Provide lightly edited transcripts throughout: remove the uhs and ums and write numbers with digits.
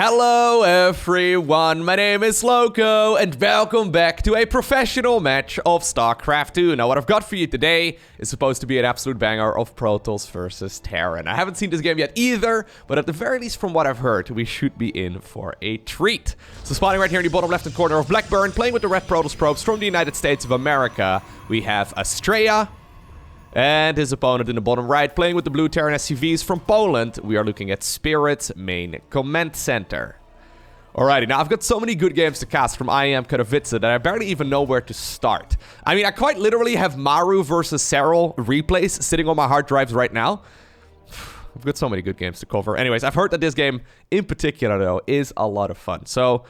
Hello everyone, my name is Lowko and welcome back to a professional match of StarCraft 2. Now what I've got for you today is supposed to be an absolute banger of Protoss versus Terran. I haven't seen this game yet either, but at the very least from what I've heard, we should be in for a treat. So spawning right here in the bottom left-hand corner of Blackburn, playing with the red Protoss probes from the United States of America, we have Astrea. And his opponent in the bottom right, playing with the blue Terran SCVs from Poland, we are looking at Spirit's main command center. Alrighty, now I've got so many good games to cast from IEM Katowice that I barely even know where to start. I mean, I quite literally have Maru versus Serral replays sitting on my hard drives right now. I've got so many good games to cover. Anyways, I've heard that this game in particular, though, is a lot of fun. So,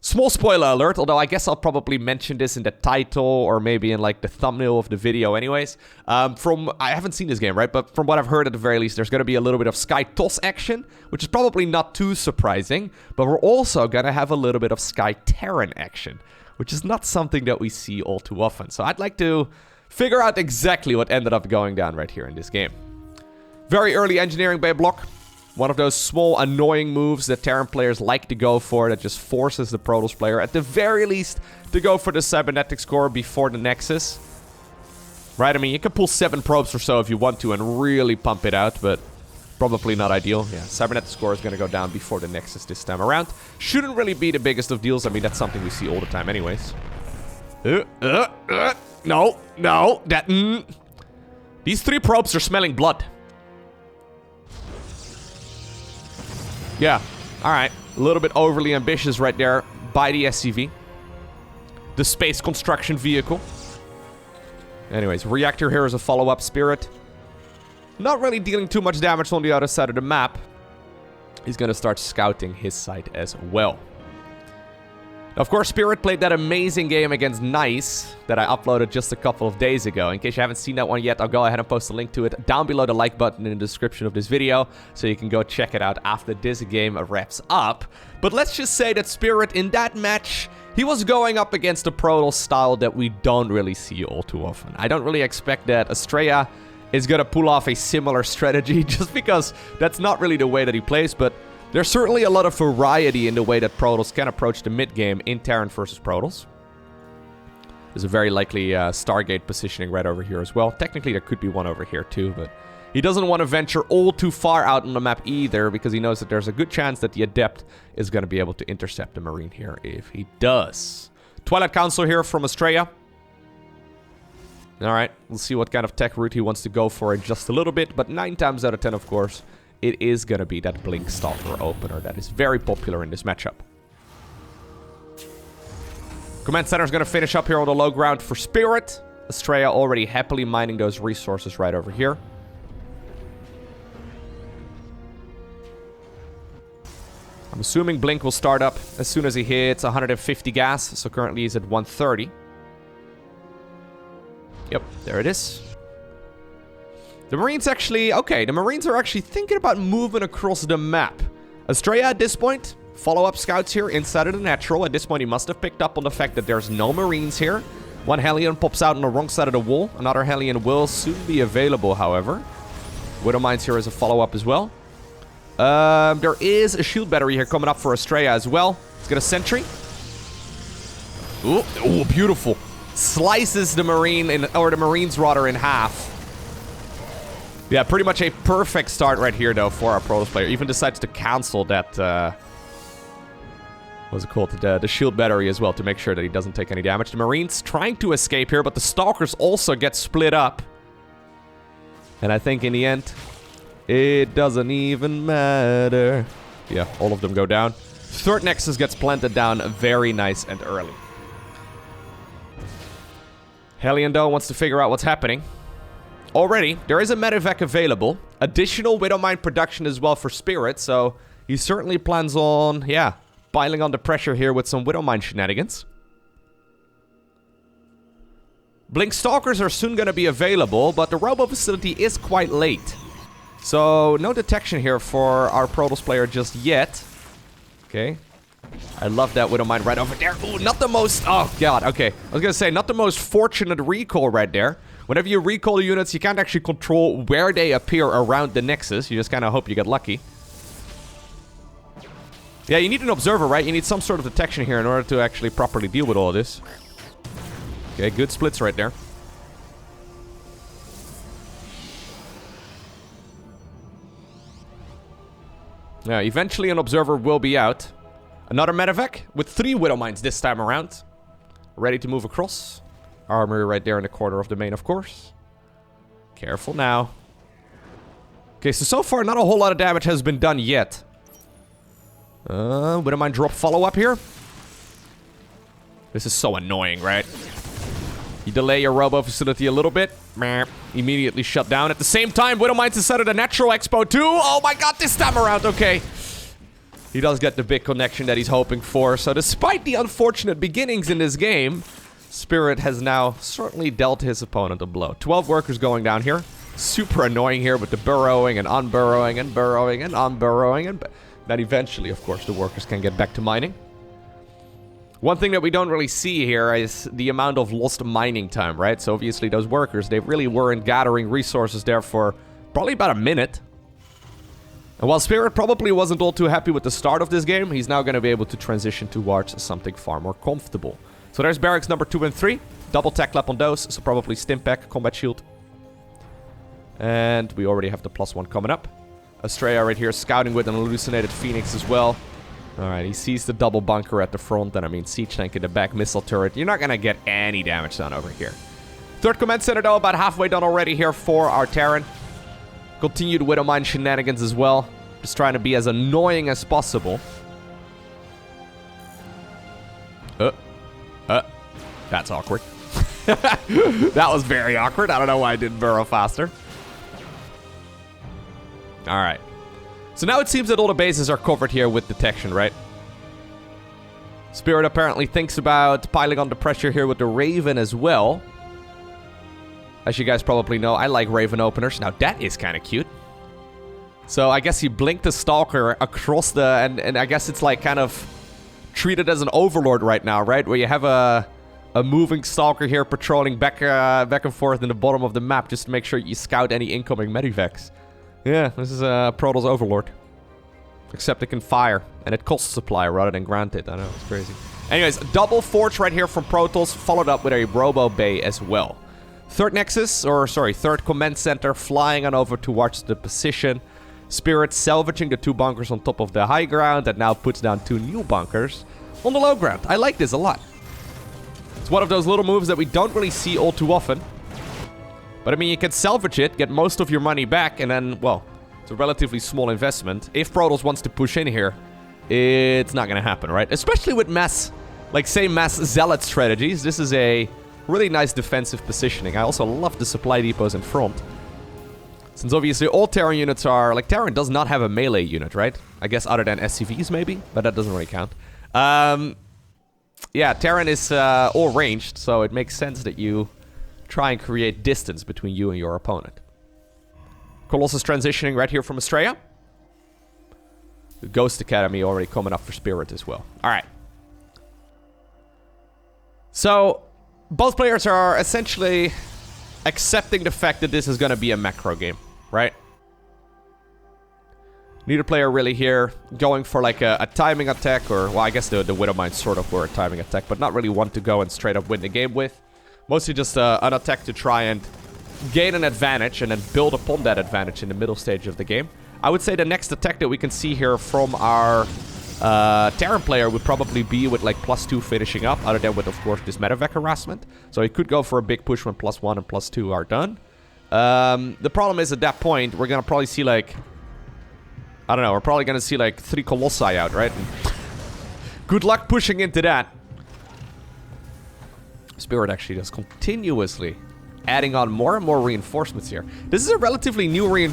small spoiler alert, although I guess I'll probably mention this in the title or maybe in like the thumbnail of the video anyways. I haven't seen this game, right? But from what I've heard at the very least, there's going to be a little bit of Sky Toss action, which is probably not too surprising. But we're also going to have a little bit of Sky Terran action, which is not something that we see all too often. So I'd like to figure out exactly what ended up going down right here in this game. Very early engineering bay block. One of those small, annoying moves that Terran players like to go for that just forces the Protoss player, at the very least, to go for the cybernetics core before the Nexus. Right, I mean, you can pull 7 probes or so if you want to and really pump it out, but probably not ideal. Yeah, cybernetics core is going to go down before the Nexus this time around. Shouldn't really be the biggest of deals. I mean, that's something we see all the time anyways. No, These 3 probes are smelling blood. Yeah, alright. A little bit overly ambitious right there by the SCV. The space construction vehicle. Anyways, reactor here is a follow-up Spirit. Not really dealing too much damage on the other side of the map. He's gonna start scouting his side as well. Of course, Spirit played that amazing game against Nice that I uploaded just a couple of days ago. In case you haven't seen that one yet, I'll go ahead and post a link to it down below the like button in the description of this video, so you can go check it out after this game wraps up. But let's just say that Spirit, in that match, he was going up against a Protoss style that we don't really see all too often. I don't really expect that Astrea is going to pull off a similar strategy, just because that's not really the way that he plays, but there's certainly a lot of variety in the way that Protoss can approach the mid-game in Terran versus Protoss. There's a very likely Stargate positioning right over here as well. Technically, there could be one over here too, but he doesn't want to venture all too far out on the map either, because he knows that there's a good chance that the Adept is going to be able to intercept the Marine here if he does. Twilight Council here from Astrea. Alright, we'll see what kind of tech route he wants to go for in just a little bit, but 9 times out of 10, of course, it is going to be that Blink Stalker opener that is very popular in this matchup. Command Center is going to finish up here on the low ground for Spirit. Astrea already happily mining those resources right over here. I'm assuming Blink will start up as soon as he hits 150 gas, so currently he's at 130. Yep, there it is. The Marines actually... Okay, the Marines are actually thinking about moving across the map. Astrea at this point, follow-up scouts here inside of the natural. At this point, he must have picked up on the fact that there's no Marines here. One Hellion pops out on the wrong side of the wall. Another Hellion will soon be available, however. Widow Mines here is a follow-up as well. There is a shield battery here coming up for Astrea as well. Let's get a sentry. Ooh, beautiful. Slices the Marine, or the Marines rather, in half. Yeah, pretty much a perfect start right here, though, for our Protoss player. Even decides to cancel that, what's it called? The shield battery as well, to make sure that he doesn't take any damage. The Marines trying to escape here, but the Stalkers also get split up. And I think in the end, it doesn't even matter. Yeah, all of them go down. Third Nexus gets planted down very nice and early. Hellion, though, wants to figure out what's happening. Already, there is a medevac available. Additional Widow Mine production as well for Spirit, so he certainly plans on, yeah, piling on the pressure here with some Widow Mine shenanigans. Blink Stalkers are soon going to be available, but the Robo facility is quite late. So, no detection here for our Protoss player just yet. Okay. I love that Widow Mine right over there. Ooh, not the most... Oh, God, okay. I was going to say, not the most fortunate recall right there. Whenever you recall units, you can't actually control where they appear around the Nexus. You just kind of hope you get lucky. Yeah, you need an observer, right? You need some sort of detection here in order to actually properly deal with all of this. Okay, good splits right there. Yeah, eventually an observer will be out. Another medevac with 3 Widow Mines this time around. Ready to move across. Armory right there in the corner of the main, of course. Careful now. Okay, so far not a whole lot of damage has been done yet. Widow Mine drop follow-up here. This is so annoying, right? You delay your robo facility a little bit. Immediately shut down. At the same time, Widow Mines decided a natural expo too. Oh my god, this time around, okay. He does get the big connection that he's hoping for. So despite the unfortunate beginnings in this game, Spirit has now certainly dealt his opponent a blow. 12 workers going down here. Super annoying here with the burrowing and unburrowing and burrowing and unburrowing. And then eventually, of course, the workers can get back to mining. One thing that we don't really see here is the amount of lost mining time, right? So obviously those workers, they really weren't gathering resources there for probably about a minute. And while Spirit probably wasn't all too happy with the start of this game, he's now going to be able to transition towards something far more comfortable. So there's barracks number 2 and 3. Double tech lap on those, so probably Stimpak, combat shield. And we already have the +1 coming up. Astrea right here scouting with an hallucinated Phoenix as well. Alright, he sees the double bunker at the front, and I mean siege tank in the back, missile turret. You're not gonna get any damage done over here. Third command center though, about halfway done already here for our Terran. Continued Widow Mine shenanigans as well. Just trying to be as annoying as possible. That's awkward. That was very awkward. I don't know why I didn't burrow faster. Alright. So now it seems that all the bases are covered here with detection, right? Spirit apparently thinks about piling on the pressure here with the Raven as well. As you guys probably know, I like Raven openers. Now that is kind of cute. So I guess he blinked the Stalker across the... And I guess it's like kind of treated as an overlord right now, right? Where you have a moving Stalker here patrolling back and forth in the bottom of the map just to make sure you scout any incoming medivacs. Yeah, this is a Protoss overlord. Except it can fire, and it costs supply rather than grant it. I know, it's crazy. Anyways, double forge right here from Protoss, followed up with a Robo Bay as well. Third nexus, or sorry, third command center, flying on over towards the position. Spirit salvaging the 2 bunkers on top of the high ground, that now puts down 2 new bunkers on the low ground. I like this a lot. It's one of those little moves that we don't really see all too often. But I mean, you can salvage it, get most of your money back, and then, well, it's a relatively small investment. If Protoss wants to push in here, it's not gonna happen, right? Especially with mass, like, say, mass zealot strategies. This is a really nice defensive positioning. I also love the supply depots in front. Since obviously all Terran units are... Like, Terran does not have a melee unit, right? I guess other than SCVs, maybe? But that doesn't really count. Yeah, Terran is all ranged, so it makes sense that you try and create distance between you and your opponent. Colossus transitioning right here from Astrea. The Ghost Academy already coming up for Spirit as well. Alright. So, both players are essentially accepting the fact that this is going to be a macro game, right? Neither player really here going for like a timing attack, or, well, I guess the Widow Mines sort of were a timing attack, but not really one to go and straight up win the game with. Mostly just an attack to try and gain an advantage and then build upon that advantage in the middle stage of the game. I would say the next attack that we can see here from our Terran player would probably be with like +2 finishing up, other than with, of course, this medevac harassment. So he could go for a big push when +1 and +2 are done. The problem is at that point, we're going to probably see like... I don't know, we're probably going to see like 3 Colossi out, right? And good luck pushing into that. Spirit actually just continuously adding on more and more reinforcements here. This is a relatively new a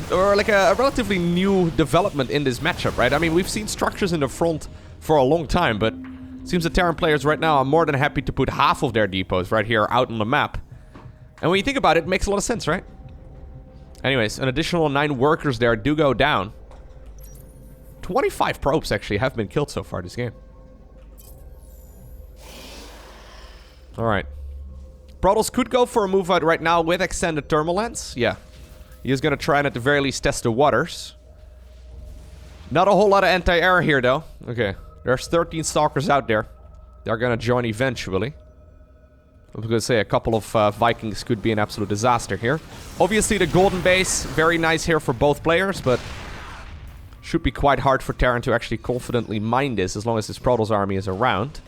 relatively new development in this matchup, right? I mean, we've seen structures in the front for a long time, but it seems the Terran players right now are more than happy to put half of their depots right here out on the map. And when you think about it, it makes a lot of sense, right? Anyways, an additional 9 workers there do go down. 25 probes actually have been killed so far this game. Alright. Protoss could go for a move out right now with extended thermal lens. Yeah. He is going to try and at the very least test the waters. Not a whole lot of anti-air here though. Okay. There's 13 Stalkers out there. They're gonna join eventually. I was gonna say a couple of Vikings could be an absolute disaster here. Obviously the golden base, very nice here for both players, but should be quite hard for Terran to actually confidently mine this as long as his Protoss army is around.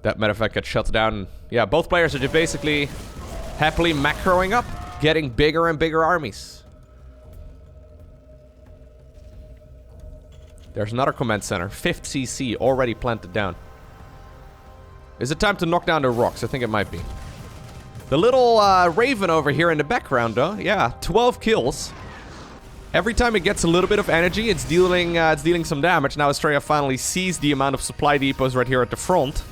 That matter of fact got shut down. Yeah, both players are just basically happily macroing up, getting bigger and bigger armies. There's another command center. 5th CC already planted down. Is it time to knock down the rocks? I think it might be. The little Raven over here in the background, though. Yeah, 12 kills. Every time it gets a little bit of energy, it's dealing some damage. Now Astrea finally sees the amount of supply depots right here at the front.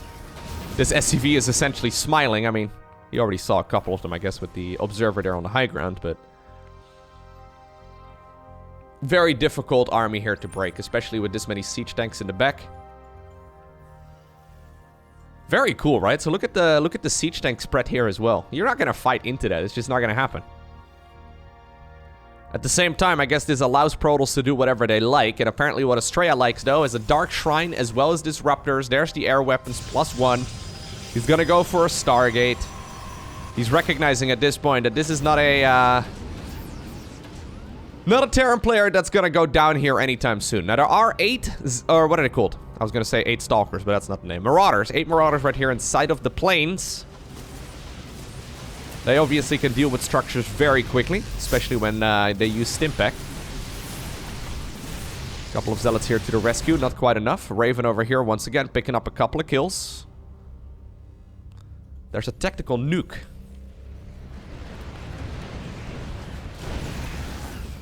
This SCV is essentially smiling. I mean, you already saw a couple of them, I guess, with the observer there on the high ground, but very difficult army here to break, especially with this many siege tanks in the back. Very cool, right? So look at the siege tank spread here as well. You're not gonna fight into that. It's just not gonna happen. At the same time, I guess this allows Protoss to do whatever they like, and apparently what Astrea likes, though, is a Dark Shrine as well as Disruptors. There's the air weapons +1. He's gonna go for a Stargate. He's recognizing at this point that this is not a Terran player that's gonna go down here anytime soon. Now there are 8, or what are they called? I was gonna say 8 Stalkers, but that's not the name. Marauders. 8 Marauders right here inside of the plains. They obviously can deal with structures very quickly, especially when they use Stimpack. Couple of Zealots here to the rescue, not quite enough. Raven over here once again picking up a couple of kills. There's a tactical nuke.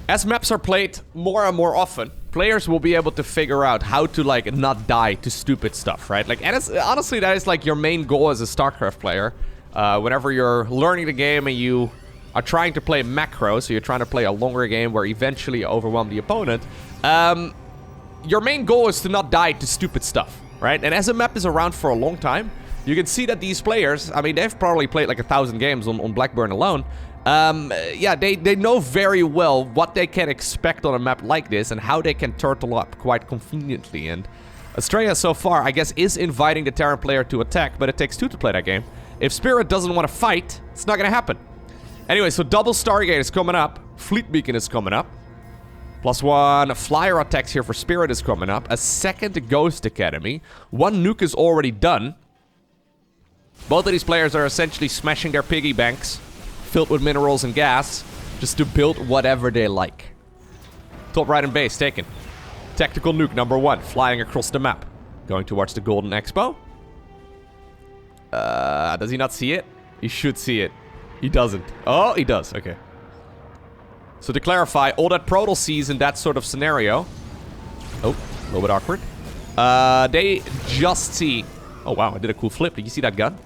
As maps are played more and more often, players will be able to figure out how to, like, not die to stupid stuff, right? Like, and it's, honestly, that is, like, your main goal as a StarCraft player. Whenever you're learning the game and you are trying to play macro, so you're trying to play a longer game where eventually you overwhelm the opponent, your main goal is to not die to stupid stuff, right? And as a map is around for a long time, you can see that these players, I mean, they've probably played like 1,000 games on Blackburn alone. Yeah, they know very well what they can expect on a map like this and how they can turtle up quite conveniently. And Astrea so far, I guess, is inviting the Terran player to attack, but it takes 2 to play that game. If Spirit doesn't want to fight, it's not gonna happen. Anyway, so double Stargate is coming up. Fleet Beacon is coming up. +1 flyer attacks here for Spirit is coming up. A second Ghost Academy. 1 nuke is already done. Both of these players are essentially smashing their piggy banks filled with minerals and gas just to build whatever they like. Top right and base taken. Tactical nuke number 1 flying across the map. Going towards the Golden Expo. Does he not see it? He should see it. He doesn't. Oh, he does. Okay. So to clarify, all that Protoss sees in that sort of scenario... Oh, a little bit awkward. They just see... Oh, wow, I did a cool flip. Did you see that gun?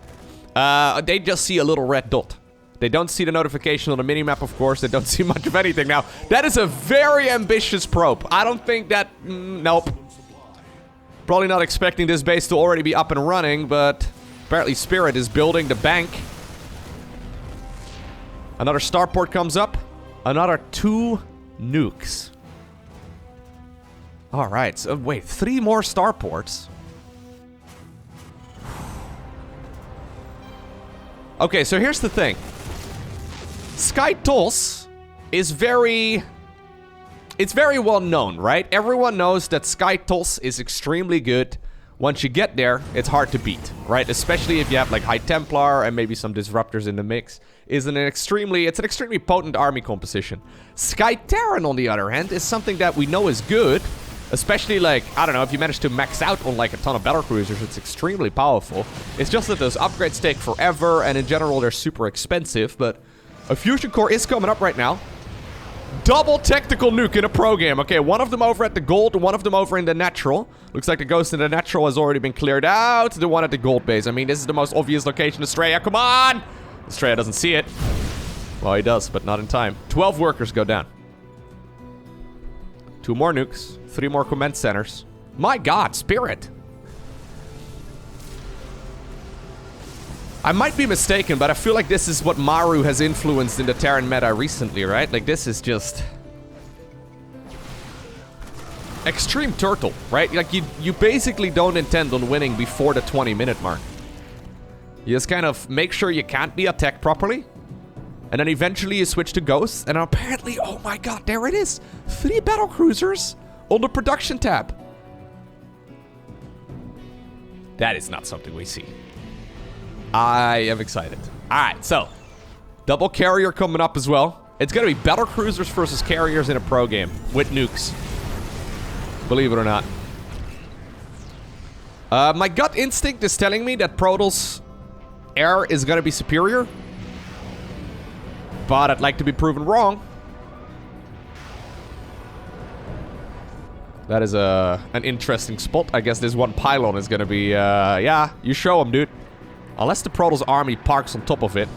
They just see a little red dot. They don't see the notification on the minimap, of course. They don't see much of anything. Now, that is a very ambitious probe. I don't think that... nope. Probably not expecting this base to already be up and running, but... Apparently Spirit is building the bank. Another starport comes up. Another 2 nukes. Alright, so wait, 3 more starports? Okay, so here's the thing. SkyToss is very... It's very well known, right? Everyone knows that SkyToss is extremely good. Once you get there, it's hard to beat, right? Especially if you have like High Templar and maybe some Disruptors in the mix. It's an extremely potent army composition. Sky Terran, on the other hand, is something that we know is good. Especially like, I don't know, if you manage to max out on like a ton of battlecruisers, it's extremely powerful. It's just that those upgrades take forever, and in general they're super expensive, but a fusion core is coming up right now. Double tactical nuke in a pro game. Okay, one of them over at the gold, one of them over in the natural. Looks like the ghost in the natural has already been cleared out. The one at the gold base. I mean, this is the most obvious location. Astrea, come on! Astrea doesn't see it. Well, he does, but not in time. 12 workers go down. 2 more nukes. 3 more command centers. My god, Spirit! I might be mistaken, but I feel like this is what Maru has influenced in the Terran meta recently, right? Like, this is just... extreme turtle, right? Like, you basically don't intend on winning before the 20-minute mark. You just kind of make sure you can't be attacked properly. And then eventually you switch to ghosts. And apparently, oh my god, there it is. 3 battlecruisers on the production tab. That is not something we see. I am excited. Alright, so. Double carrier coming up as well. It's going to be battlecruisers versus carriers in a pro game. With nukes. Believe it or not. My gut instinct is telling me that Protoss air is going to be superior. But I'd like to be proven wrong. That is an interesting spot. I guess this one pylon is going to be... yeah, you show him, dude. Unless the Protoss army parks on top of it.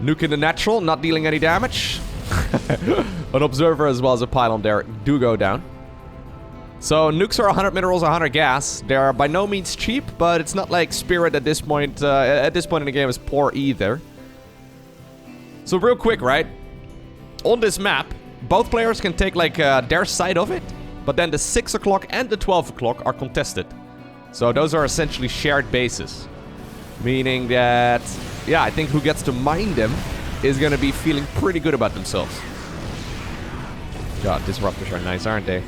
Nuke in the natural, not dealing any damage. An observer as well as a pylon there do go down. So nukes are 100 minerals, 100 gas. They are by no means cheap, but it's not like Spirit at this point in the game is poor either. So real quick, right? On this map, both players can take like their side of it, but then the 6 o'clock and the 12 o'clock are contested. So those are essentially shared bases. Meaning that, yeah, I think who gets to mine them is going to be feeling pretty good about themselves. God, disruptors are nice, aren't they?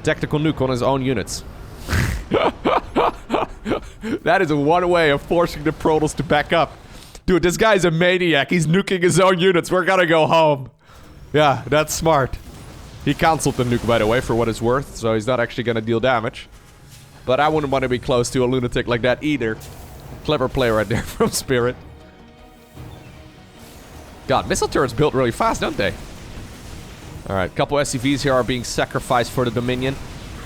Tactical nuke on his own units. That is one way of forcing the Protoss to back up. Dude, this guy's a maniac. He's nuking his own units. We're gonna go home. Yeah, that's smart. He cancelled the nuke, by the way, for what it's worth. So he's not actually gonna deal damage. But I wouldn't want to be close to a lunatic like that either. Clever play right there from Spirit. God, missile turrets built really fast, don't they? Alright, a couple SCVs here are being sacrificed for the Dominion.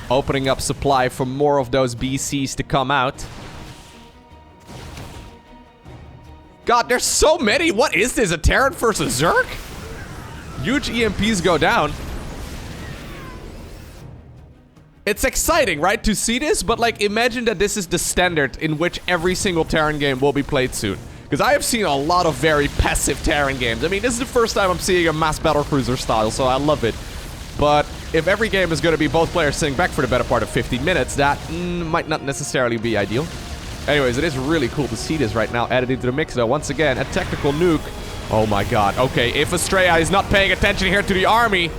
Opening up supply for more of those BCs to come out. God, there's so many! What is this? A Terran versus Zerg? Huge EMPs go down. It's exciting, right, to see this, but like, imagine that this is the standard in which every single Terran game will be played soon. Because I have seen a lot of very passive Terran games. I mean, this is the first time I'm seeing a mass battlecruiser style, so I love it. But if every game is going to be both players sitting back for the better part of 15 minutes, that might not necessarily be ideal. Anyways, it is really cool to see this right now added into the mix, though. Once again, a tactical nuke. Oh my god. Okay, if Astrea is not paying attention here to the army...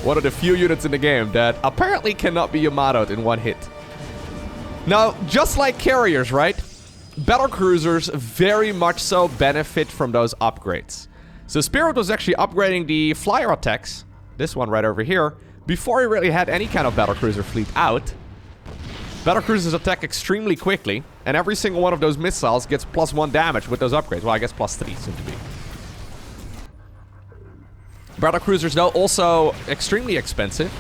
One of the few units in the game that apparently cannot be Yamato'd in one hit. Now, just like carriers, right? Battlecruisers very much so benefit from those upgrades. So Spirit was actually upgrading the flyer attacks, this one right over here, before he really had any kind of battlecruiser fleet out. Battlecruisers attack extremely quickly, and every single one of those missiles gets +1 damage with those upgrades. Well, I guess +3 soon to be. Battlecruisers, though, also extremely expensive.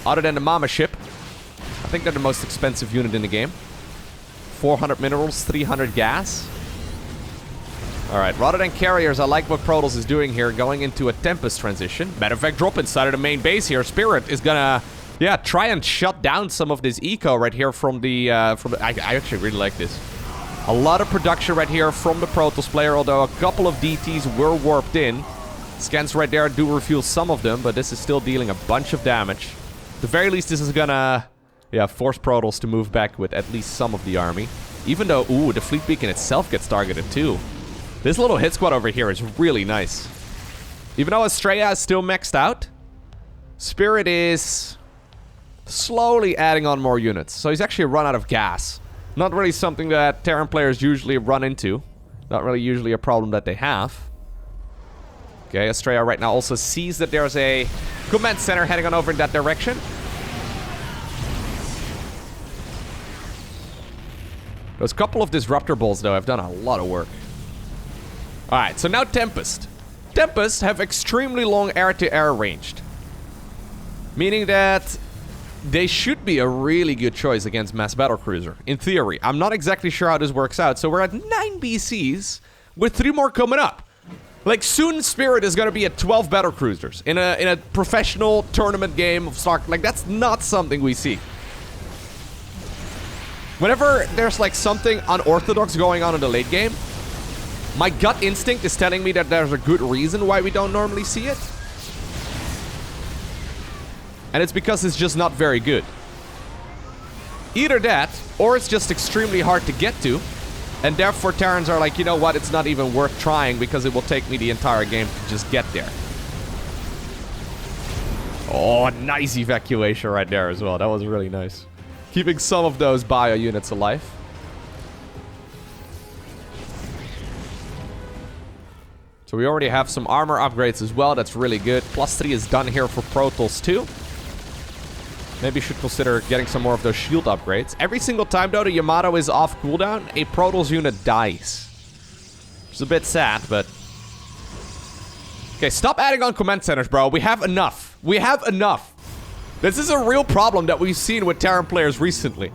Other than the Mama ship. I think they're the most expensive unit in the game. 400 minerals, 300 gas. Alright, rather than carriers, I like what Protoss is doing here, going into a Tempest transition. Matter of fact, drop inside of the main base here. Spirit is gonna, yeah, try and shut down some of this eco right here from the, I actually really like this. A lot of production right here from the Protoss player, although a couple of DTs were warped in. Scans right there do refuel some of them, but this is still dealing a bunch of damage. At the very least, this is gonna, yeah, force Protoss to move back with at least some of the army. Even though, ooh, the fleet beacon itself gets targeted too. This little hit squad over here is really nice. Even though Astrea is still maxed out, Spirit is slowly adding on more units. So he's actually run out of gas. Not really something that Terran players usually run into. Not really usually a problem that they have. Okay, Astrea right now also sees that there's a command center heading on over in that direction. Those couple of disruptor balls, though, have done a lot of work. Alright, so now Tempest. Tempest have extremely long air-to-air ranged. Meaning that they should be a really good choice against mass battlecruiser. In theory. I'm not exactly sure how this works out. So we're at 9 BCs with 3 more coming up. Like, soon Spirit is gonna be at 12 battlecruisers in a professional tournament game of StarCraft. Like, that's not something we see. Whenever there's, like, something unorthodox going on in the late game, my gut instinct is telling me that there's a good reason why we don't normally see it. And it's because it's just not very good. Either that, or it's just extremely hard to get to. And therefore, Terrans are like, you know what, it's not even worth trying because it will take me the entire game to just get there. Oh, nice evacuation right there as well. That was really nice. Keeping some of those bio units alive. So we already have some armor upgrades as well. That's really good. +3 is done here for Protoss too. Maybe should consider getting some more of those shield upgrades. Every single time, though, the Yamato is off cooldown, a Protoss unit dies. It's a bit sad, but... Okay, stop adding on command centers, bro. We have enough. We have enough. This is a real problem that we've seen with Terran players recently.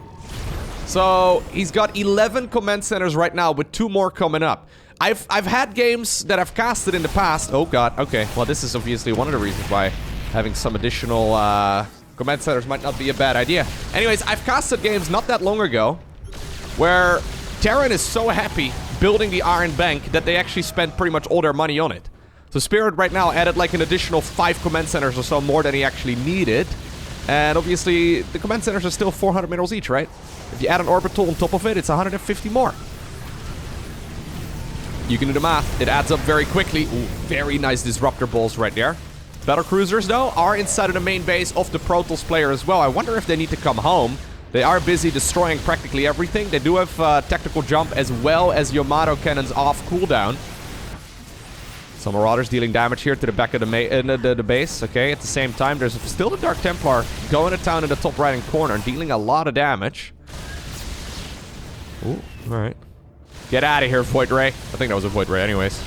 So, he's got 11 command centers right now, with 2 more coming up. I've had games that I've casted in the past. Oh, God. Okay, well, this is obviously one of the reasons why having some additional... command centers might not be a bad idea. Anyways, I've casted games not that long ago where Terran is so happy building the Iron Bank that they actually spent pretty much all their money on it. So Spirit right now added like an additional 5 command centers or so more than he actually needed. And obviously, the command centers are still 400 minerals each, right? If you add an orbital on top of it, it's 150 more. You can do the math. It adds up very quickly. Ooh, very nice disruptor balls right there. Battlecruisers, though, are inside of the main base of the Protoss player as well. I wonder if they need to come home. They are busy destroying practically everything. They do have tactical jump as well as Yamato cannons off cooldown. Some Marauders dealing damage here to the back of the base. Okay, at the same time, there's still the Dark Templar going to town in the top right-hand corner, dealing a lot of damage. Ooh, alright. Get out of here, Void Ray. I think that was a Void Ray anyways.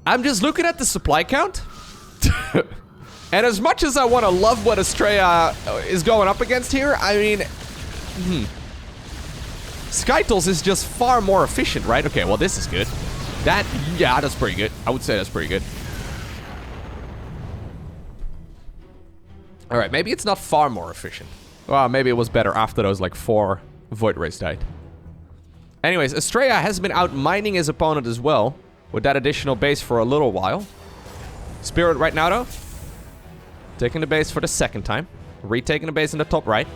I'm just looking at the supply count. And as much as I want to love what Astrea is going up against here, I mean... Skytles is just far more efficient, right? Okay, well, this is good. Yeah, that's pretty good. I would say that's pretty good. Alright, maybe it's not far more efficient. Well, maybe it was better after those, like, 4 Void Rays died. Anyways, Astrea has been out mining his opponent as well, with that additional base for a little while. Spirit right now, though, taking the base for the second time. Retaking the base in the top right.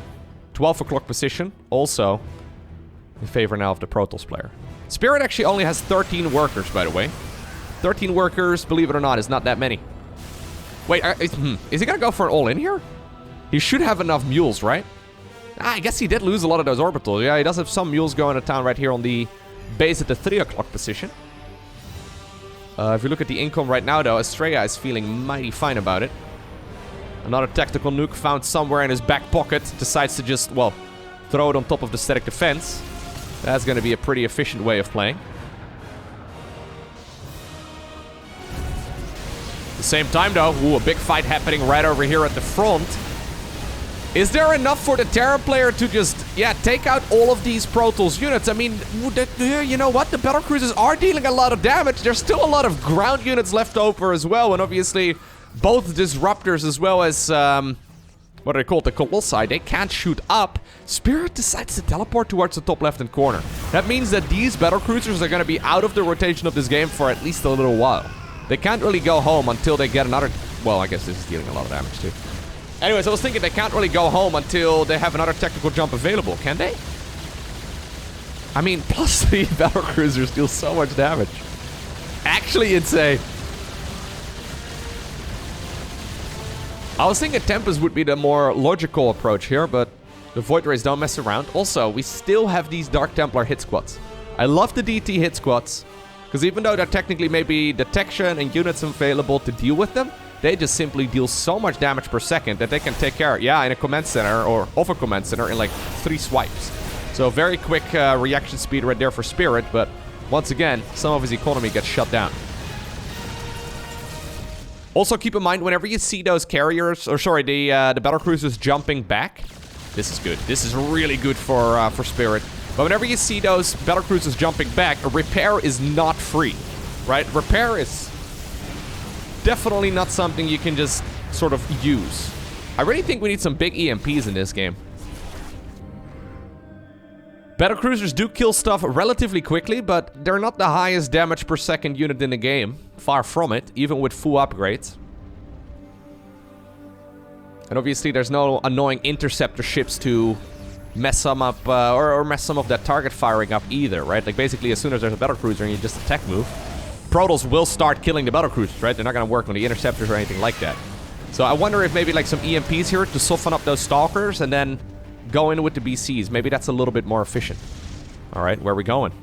12 o'clock position, also in favor now of the Protoss player. Spirit actually only has 13 workers, by the way. 13 workers, believe it or not, is not that many. Wait, is he gonna go for an all-in here? He should have enough mules, right? I guess he did lose a lot of those orbitals. Yeah, he does have some mules going to town right here on the base at the 3 o'clock position. If you look at the income right now, though, Astrea is feeling mighty fine about it. Another tactical nuke found somewhere in his back pocket. Decides to just, well, throw it on top of the static defense. That's going to be a pretty efficient way of playing. At the same time, though, ooh, a big fight happening right over here at the front. Is there enough for the Terran player to just, yeah, take out all of these Protoss units? I mean, you know what? The battlecruisers are dealing a lot of damage. There's still a lot of ground units left over as well. And obviously, both disruptors as well as, what are they called? The Colossi. They can't shoot up. Spirit decides to teleport towards the top left-hand corner. That means that these battlecruisers are going to be out of the rotation of this game for at least a little while. They can't really go home until they get another... Well, I guess this is dealing a lot of damage too. Anyways, I was thinking they can't really go home until they have another tactical jump available, can they? I mean, +3 battlecruisers deal so much damage. Actually insane. I was thinking Tempest would be the more logical approach here, but the Void Rays don't mess around. Also, we still have these Dark Templar hit squads. I love the DT hit squads, because even though there technically may be detection and units available to deal with them, they just simply deal so much damage per second that they can take care, yeah, in a command center or off a command center in like 3 swipes. So very quick reaction speed right there for Spirit, but once again, some of his economy gets shut down. Also keep in mind, whenever you see those carriers, or sorry, the battlecruisers jumping back, this is good. This is really good for Spirit. But whenever you see those battlecruisers jumping back, a repair is not free, right? Repair is definitely not something you can just sort of use. I really think we need some big EMPs in this game. Battlecruisers do kill stuff relatively quickly, but they're not the highest damage per second unit in the game. Far from it, even with full upgrades. And obviously there's no annoying interceptor ships to mess some up, or mess some of that target firing up either, right? Like basically as soon as there's a battlecruiser and you just attack move, Protoss will start killing the battlecruisers, right? They're not gonna work on the interceptors or anything like that. So I wonder if maybe like some EMPs here to soften up those stalkers and then go in with the BCs. Maybe that's a little bit more efficient. All right, where are we going?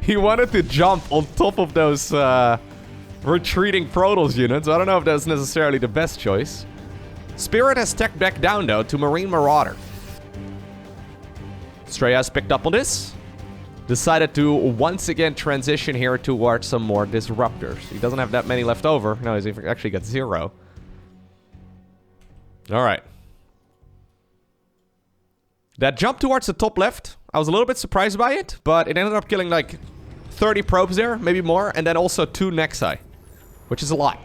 He wanted to jump on top of those retreating Protoss units. I don't know if that's necessarily the best choice. Spirit has teched back down, though, to Marine Marauder. Astrea has picked up on this. Decided to once again transition here towards some more disruptors. He doesn't have that many left over. No, he's actually got 0. All right. That jump towards the top left, I was a little bit surprised by it, but it ended up killing like 30 probes there, maybe more, and then also 2 Nexi, which is a lot.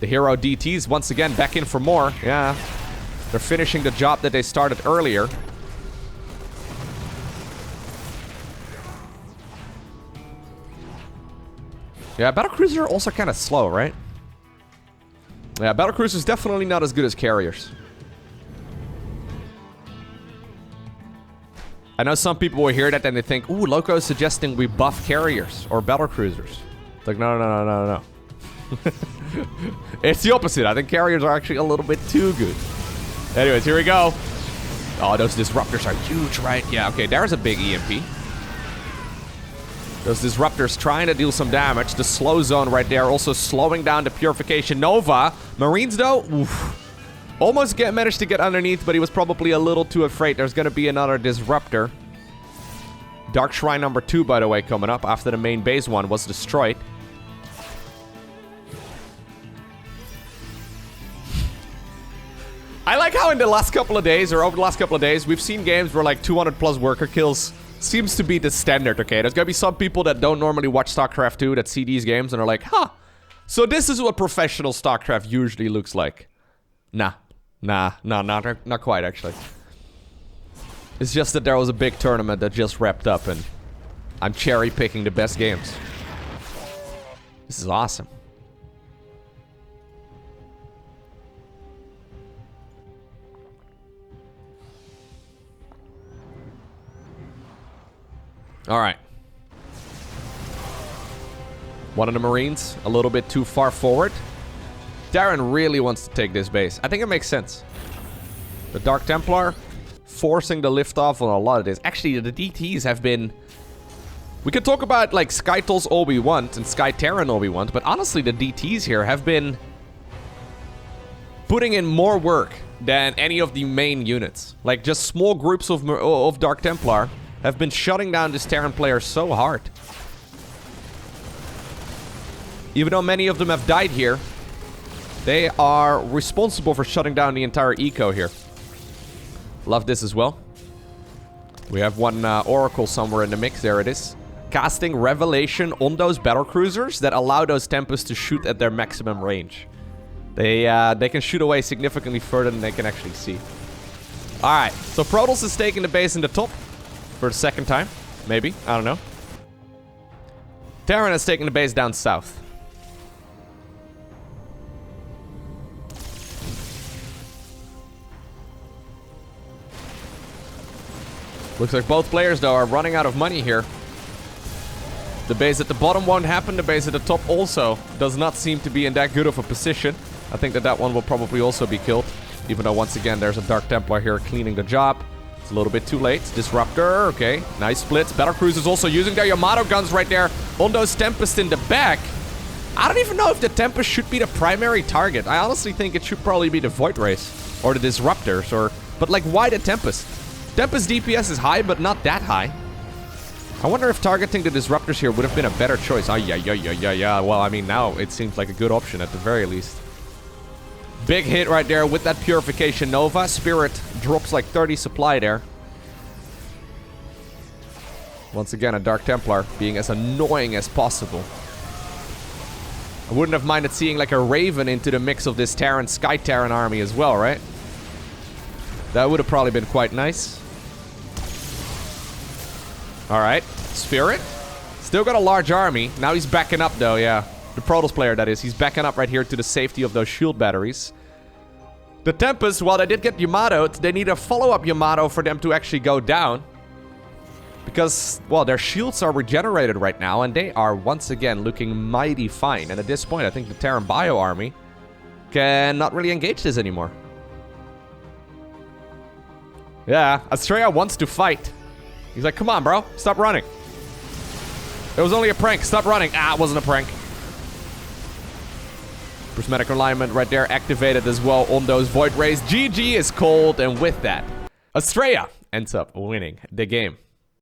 The hero DTs once again back in for more. Yeah, they're finishing the job that they started earlier. Yeah, battlecruisers are also kind of slow, right? Yeah, battlecruisers definitely not as good as carriers. I know some people will hear that and they think, ooh, Lowko is suggesting we buff carriers or battlecruisers. It's like, no. It's the opposite. I think carriers are actually a little bit too good. Anyways, here we go. Oh, those disruptors are huge, right? Yeah, okay, there's a big EMP. Those disruptors trying to deal some damage. The slow zone right there also slowing down the purification Nova. Marines, though, oof. Almost managed to get underneath, but he was probably a little too afraid. There's going to be another disruptor. Dark Shrine number 2, by the way, coming up after the main base one was destroyed. I like how in the last couple of days, or over the last couple of days, we've seen games where like 200 plus worker kills seems to be the standard, okay? There's gonna be some people that don't normally watch StarCraft 2 that see these games and are like, huh, so this is what professional StarCraft usually looks like. Nah, not quite, actually. It's just that there was a big tournament that just wrapped up and I'm cherry-picking the best games. This is awesome. All right. One of the Marines, a little bit too far forward. Terran really wants to take this base. I think it makes sense. The Dark Templar forcing the liftoff on a lot of this. Actually, the DTs have been... We could talk about, like, Skytolls all we want and Sky Terran all we want, but honestly, the DTs here have been putting in more work than any of the main units. Like, just small groups of Dark Templar have been shutting down this Terran player so hard. Even though many of them have died here, they are responsible for shutting down the entire eco here. Love this as well. We have one Oracle somewhere in the mix. There it is. Casting Revelation on those battlecruisers that allow those Tempests to shoot at their maximum range. They can shoot away significantly further than they can actually see. Alright, so Protoss is taking the base in the top for the second time. Maybe, I don't know. Terran is taking the base down south. Looks like both players, though, are running out of money here. The base at the bottom won't happen. The base at the top also does not seem to be in that good of a position. I think that that one will probably also be killed. Even though, once again, there's a Dark Templar here cleaning the job. It's a little bit too late. Disruptor, okay. Nice splits. Battlecruisers also using their Yamato guns right there on those Tempests in the back. I don't even know if the Tempest should be the primary target. I honestly think it should probably be the Void Race or the Disruptors, or... But, like, why the Tempest? Tempest DPS is high, but not that high. I wonder if targeting the Disruptors here would have been a better choice. Oh, yeah. Well, I mean, now it seems like a good option at the very least. Big hit right there with that Purification Nova. Spirit drops like 30 supply there. Once again, a Dark Templar being as annoying as possible. I wouldn't have minded seeing like a Raven into the mix of this Terran, Sky Terran army as well, right? That would have probably been quite nice. Alright, Spirit. Still got a large army. Now he's backing up though, yeah. The Protoss player, that is. He's backing up right here to the safety of those shield batteries. The Tempest, while they did get Yamato'd, they need a follow-up Yamato for them to actually go down. Because, well, their shields are regenerated right now, and they are once again looking mighty fine. And at this point, I think the Terran Bio army cannot really engage this anymore. Yeah, Astrea wants to fight. He's like, come on, bro. Stop running. It was only a prank. Stop running. Ah, it wasn't a prank. Prismatic alignment right there activated as well on those Void Rays. GG is cold, and with that, Astrea ends up winning the game.